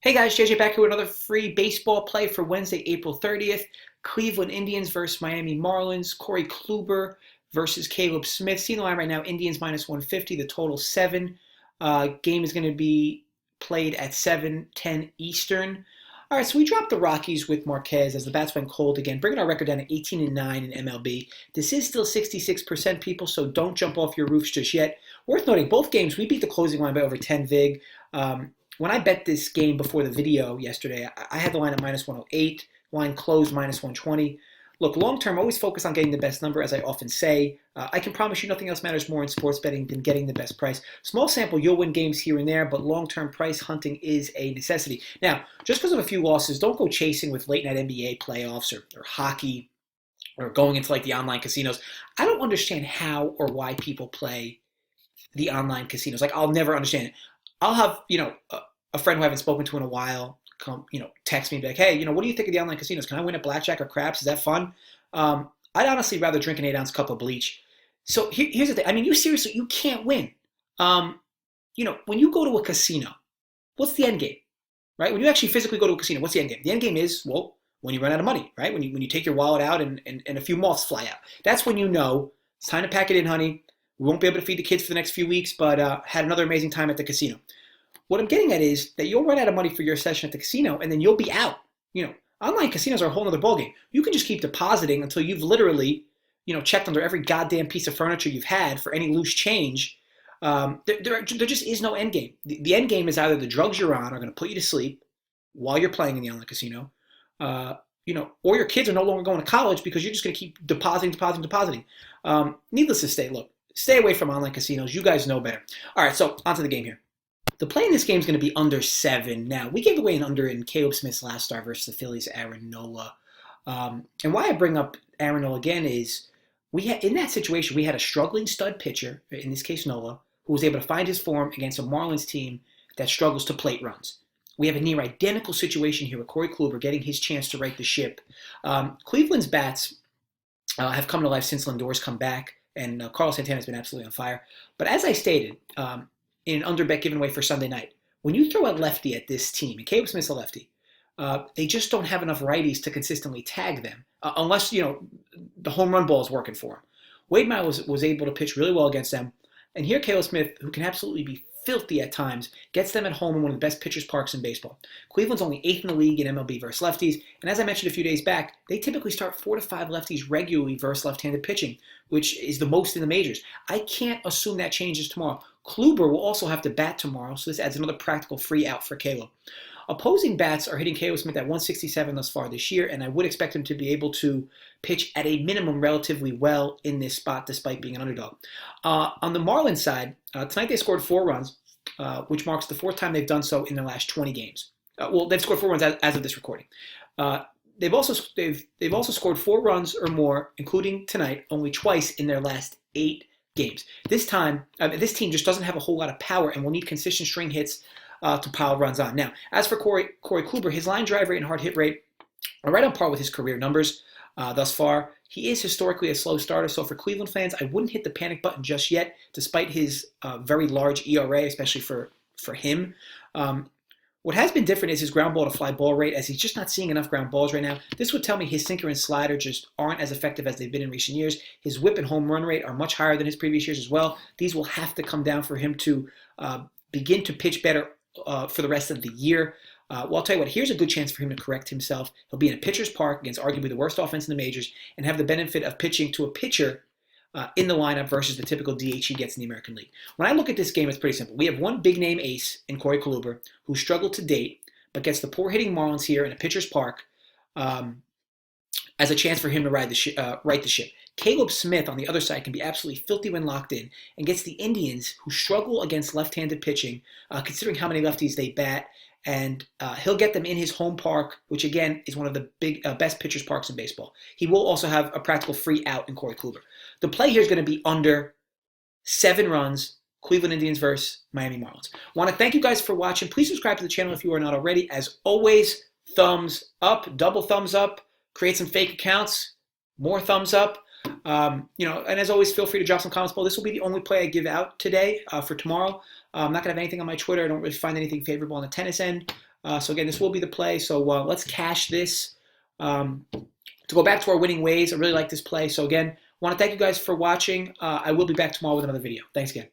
Hey guys, JJ back here with another free baseball play for Wednesday, April 30th. Cleveland Indians versus Miami Marlins. Corey Kluber versus Caleb Smith. Seeing the line right now, Indians minus 150, the total 7. Game is going to be played at 7:10 Eastern. All right, so we dropped the Rockies with Marquez as the bats went cold again, bringing our record down to 18-9 in MLB. This is still 66% people, so don't jump off your roofs just yet. Worth noting, both games, we beat the closing line by over 10 vig. When I bet this game before the video yesterday, I had the line at minus 108, line closed minus 120. Look, long term, always focus on getting the best number, as I often say. I can promise you nothing else matters more in sports betting than getting the best price. Small sample, you'll win games here and there, but long-term price hunting is a necessity. Now, just because of a few losses, don't go chasing with late-night NBA playoffs or hockey or going into like the online casinos. I don't understand how or why people play the online casinos. Like, I'll never understand it. I'll have, a friend who I haven't spoken to in a while come, text me and be like, hey, what do you think of the online casinos? Can I win at blackjack or craps? Is that fun? I'd honestly rather drink an 8-ounce cup of bleach. So here's the thing. I mean, you can't win. When you go to a casino, what's the end game, right? When you actually physically go to a casino, what's the end game? The end game is, well, when you run out of money, right? When you take your wallet out and a few moths fly out. That's when you know it's time to pack it in, honey. We won't be able to feed the kids for the next few weeks, but had another amazing time at the casino. What I'm getting at is that you'll run out of money for your session at the casino, and then you'll be out. Online casinos are a whole other ballgame. You can just keep depositing until you've literally, checked under every goddamn piece of furniture you've had for any loose change. There just is no end game. The end game is either the drugs you're on are going to put you to sleep while you're playing in the online casino, or your kids are no longer going to college because you're just going to keep depositing. Needless to say, look, stay away from online casinos. You guys know better. All right, so onto the game here. The play in this game is going to be under 7. Now, we gave away an under in Caleb Smith's last start versus the Phillies' Aaron Nola. And why I bring up Aaron Nola again is in that situation, we had a struggling stud pitcher, in this case Nola, who was able to find his form against a Marlins team that struggles to plate runs. We have a near identical situation here with Corey Kluber getting his chance to right the ship. Cleveland's bats have come to life since Lindor's come back, and Carlos Santana has been absolutely on fire. But as I stated, in an under bet given away for Sunday night, when you throw a lefty at this team, and Caleb Smith's a lefty, they just don't have enough righties to consistently tag them, unless, the home run ball is working for him. Wade Miley was able to pitch really well against them, and here Caleb Smith, who can absolutely be filthy at times, gets them at home in one of the best pitchers' parks in baseball. Cleveland's only 8th in the league in MLB versus lefties, and as I mentioned a few days back, they typically start 4 to 5 lefties regularly versus left-handed pitching, which is the most in the majors. I can't assume that changes tomorrow. Kluber will also have to bat tomorrow, so this adds another practical free out for Caleb. Opposing bats are hitting Caleb Smith at 167 thus far this year, and I would expect him to be able to pitch at a minimum relatively well in this spot, despite being an underdog. On the Marlins side, tonight they scored 4 runs, which marks the 4th time they've done so in their last 20 games. They've scored 4 runs as of this recording. They've also scored 4 runs or more, including tonight, only twice in their last 8 games. This team just doesn't have a whole lot of power and will need consistent string hits to pile runs on. Now, as for Corey Kluber, his line drive rate and hard hit rate are right on par with his career numbers thus far. He is historically a slow starter, so for Cleveland fans, I wouldn't hit the panic button just yet, despite his very large ERA, especially for him. What has been different is his ground ball to fly ball rate, as he's just not seeing enough ground balls right now. This would tell me his sinker and slider just aren't as effective as they've been in recent years. His whip and home run rate are much higher than his previous years as well. These will have to come down for him to begin to pitch better for the rest of the year. Well, I'll tell you what, here's a good chance for him to correct himself. He'll be in a pitcher's park against arguably the worst offense in the majors and have the benefit of pitching to a pitcher in the lineup versus the typical DH he gets in the American League. When I look at this game, it's pretty simple. We have one big-name ace in Corey Kluber who struggled to date, but gets the poor-hitting Marlins here in a pitcher's park as a chance for him to right the ship. Caleb Smith, on the other side, can be absolutely filthy when locked in and gets the Indians, who struggle against left-handed pitching, considering how many lefties they bat, and he'll get them in his home park, which again is one of the best pitchers' parks in baseball. He will also have a practical free out in Corey Kluber. The play here is going to be under 7 runs, Cleveland Indians versus Miami Marlins. Want to thank you guys for watching. Please subscribe to the channel if you are not already. As always, thumbs up, double thumbs up. Create some fake accounts, more thumbs up. And as always, feel free to drop some comments below. This will be the only play I give out today for tomorrow. I'm not going to have anything on my Twitter. I don't really find anything favorable on the tennis end. So again, this will be the play. So let's cash this. To go back to our winning ways, I really like this play. So again, want to thank you guys for watching. I will be back tomorrow with another video. Thanks again.